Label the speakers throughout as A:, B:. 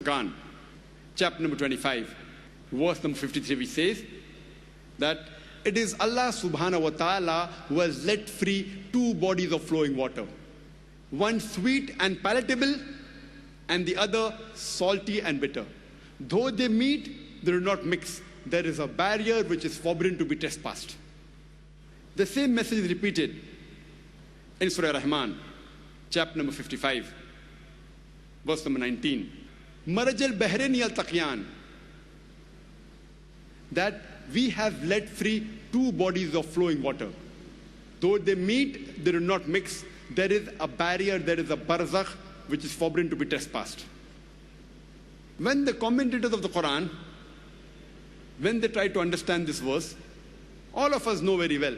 A: Quran, chapter number 25, verse number 53, which says that it is Allah subhanahu wa ta'ala who has let free two bodies of flowing water. One sweet and palatable, and the other salty and bitter. Though they meet, they do not mix. There is a barrier which is forbidden to be trespassed. The same message is repeated in Surah Rahman, chapter number 55, verse number 19. Marajal Bahrain yaltaqiyan, that we have let free two bodies of flowing water. Though they meet, they do not mix. There is a barrier, there is a barzakh, which is forbidden to be trespassed. When the commentators of the Quran, when they try to understand this verse, all of us know very well,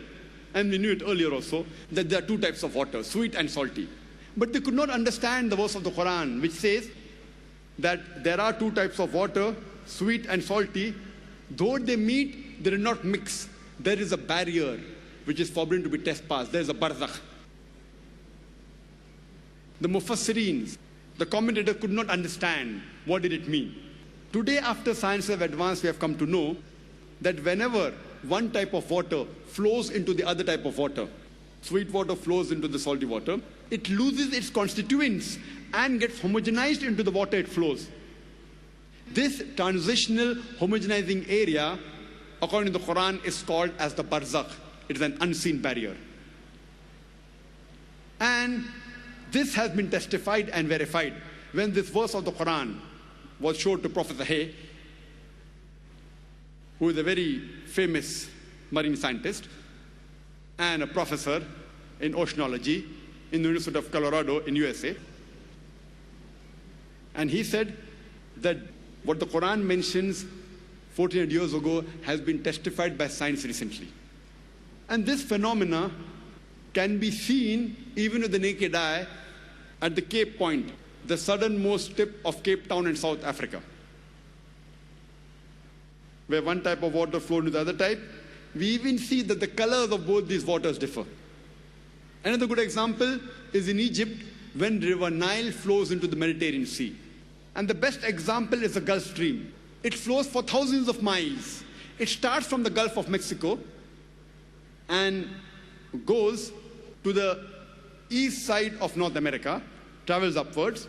A: and we knew it earlier also, that there are two types of water, sweet and salty. But they could not understand the verse of the Quran, which says that there are two types of water, sweet and salty. Though they meet, they do not mix. There is a barrier which is forbidden to be trespassed. There is a barzakh. The Mufassireens, the commentator, could not understand what did it mean. Today, after science have advanced, we have come to know that whenever one type of water flows into the other type of water, sweet water flows into the salty water, it loses its constituents and gets homogenized into the water it flows. This transitional homogenizing area, according to the Quran, is called as the barzakh. It is an unseen barrier. And this has been testified and verified when this verse of the Quran was showed to Professor Hay, who is a very famous marine scientist and a professor in oceanology in the University of Colorado in USA. And he said that what the Quran mentions 1400 years ago has been testified by science recently. And this phenomena can be seen even with the naked eye at the Cape Point, the southernmost tip of Cape Town in South Africa, where one type of water flowed into the other type. We even see that the colors of both these waters differ. Another good example is in Egypt, when River Nile flows into the Mediterranean Sea. And the best example is the Gulf Stream. It flows for thousands of miles. It starts from the Gulf of Mexico and goes to the east side of North America, travels upwards,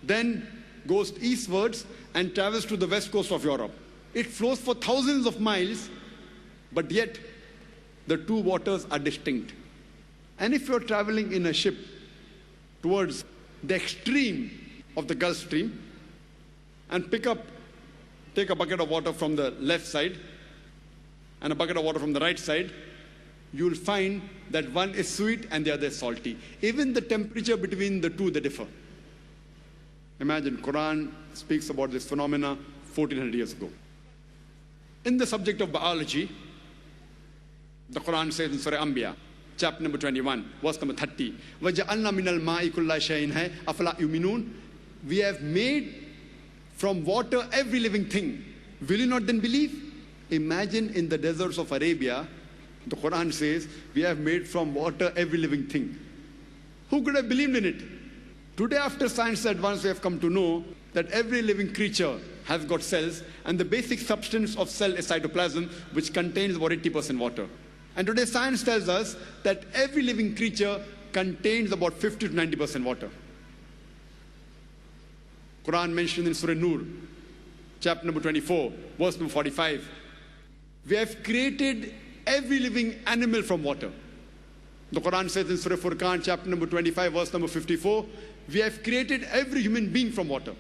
A: then goes eastwards and travels to the west coast of Europe. It flows for thousands of miles, but yet the two waters are distinct. And if you're traveling in a ship towards the extreme of the Gulf Stream and take a bucket of water from the left side and a bucket of water from the right side, you'll find that one is sweet and the other is salty. Even the temperature between the two, they differ. Imagine, Quran speaks about this phenomena 1400 years ago. In the subject of biology, the Quran says in Surah Anbiya, chapter number 21, verse number 30, وَجَعَلْنَا مِنَ الْمَاءِ كُلَّ شَيْءٍ هَيْ أَفَلَا يُؤْمِنُونَ. We have made from water every living thing. Will you not then believe? Imagine in the deserts of Arabia, the Quran says, we have made from water every living thing. Who could have believed in it? Today, after science advance, we have come to know that every living creature has got cells, and the basic substance of cell is cytoplasm, which contains about 80% water. And today, science tells us that every living creature contains about 50 to 90% water. Quran mentioned in Surah Nur, chapter number 24, verse number 45, we have created every living animal from water. The Quran says in Surah Furqan, chapter number 25, verse number 54, we have created every human being from water.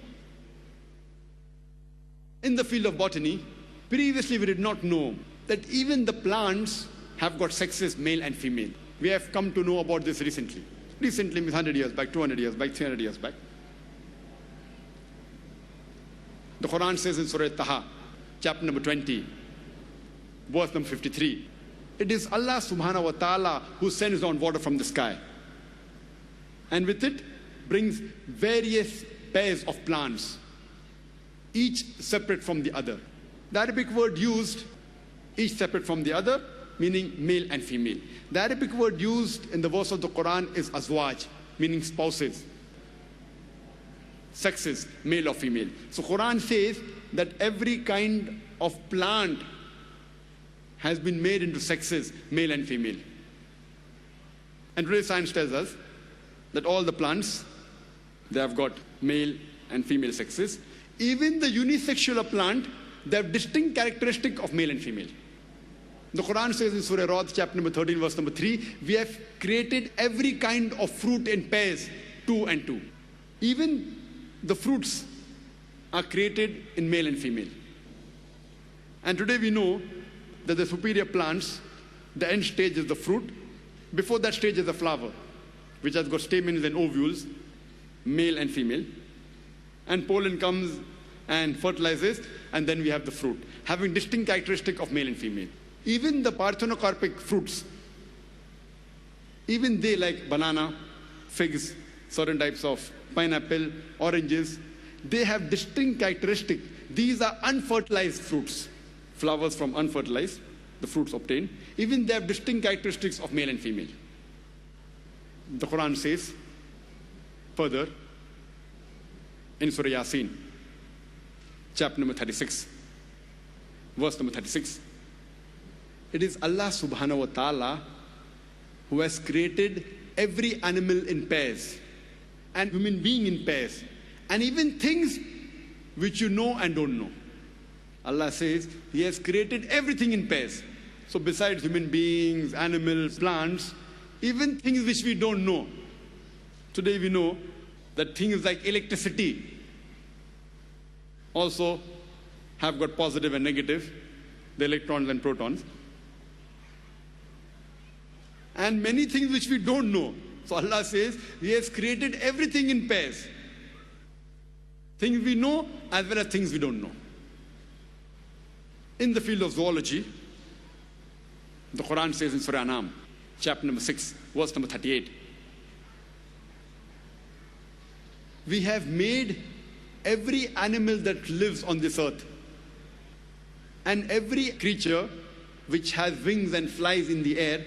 A: In the field of botany, previously we did not know that even the plants have got sexes, male and female. We have come to know about this recently. Recently means 100 years back, 200 years back, 300 years back. The Quran says in Surah Taha, chapter number 20, verse number 53, it is Allah subhanahu wa ta'ala who sends down water from the sky. And with it brings various pairs of plants, each separate from the other. The Arabic word used, each separate from the other, meaning male and female. The Arabic word used in the verse of the Quran is azwaj, meaning spouses. sexes, male or female. So Quran says that every kind of plant has been made into sexes, male and female. And today science tells us that all the plants, they have got male and female sexes. Even the unisexual plant, they have distinct characteristic of male and female. The Quran says in Surah Ra'd, chapter number 13, verse number 3, we have created every kind of fruit in pairs, 2 and 2. Even the fruits are created in male and female. And today we know that the superior plants, the end stage is the fruit. Before that stage is the flower, which has got stamens and ovules, male and female. And pollen comes and fertilizes, and then we have the fruit, having distinct characteristic of male and female. Even the parthenocarpic fruits, even they, like banana, figs, certain types of pineapple, oranges, they have distinct characteristic. These are unfertilized fruits, flowers from unfertilized, the fruits obtained. Even they have distinct characteristics of male and female. The Quran says further in Surah Yasin, chapter number 36, verse number 36. It is Allah subhanahu wa ta'ala who has created every animal in pairs and human being in pairs, and even things which you know and don't know. Allah says He has created everything in pairs. So besides human beings, animals, plants, even things which we don't know. Today we know that things like electricity also have got positive and negative, the electrons and protons. And many things which we don't know. So Allah says He has created everything in pairs. Things we know as well as things we don't know. In the field of zoology, the Quran says in Surah Anam, chapter number 6, verse number 38, we have made every animal that lives on this earth and every creature which has wings and flies in the air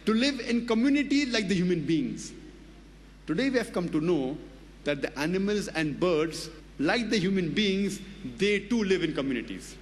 A: to live in community like the human beings. Today we have come to know that the animals and birds, like the human beings, they too live in communities.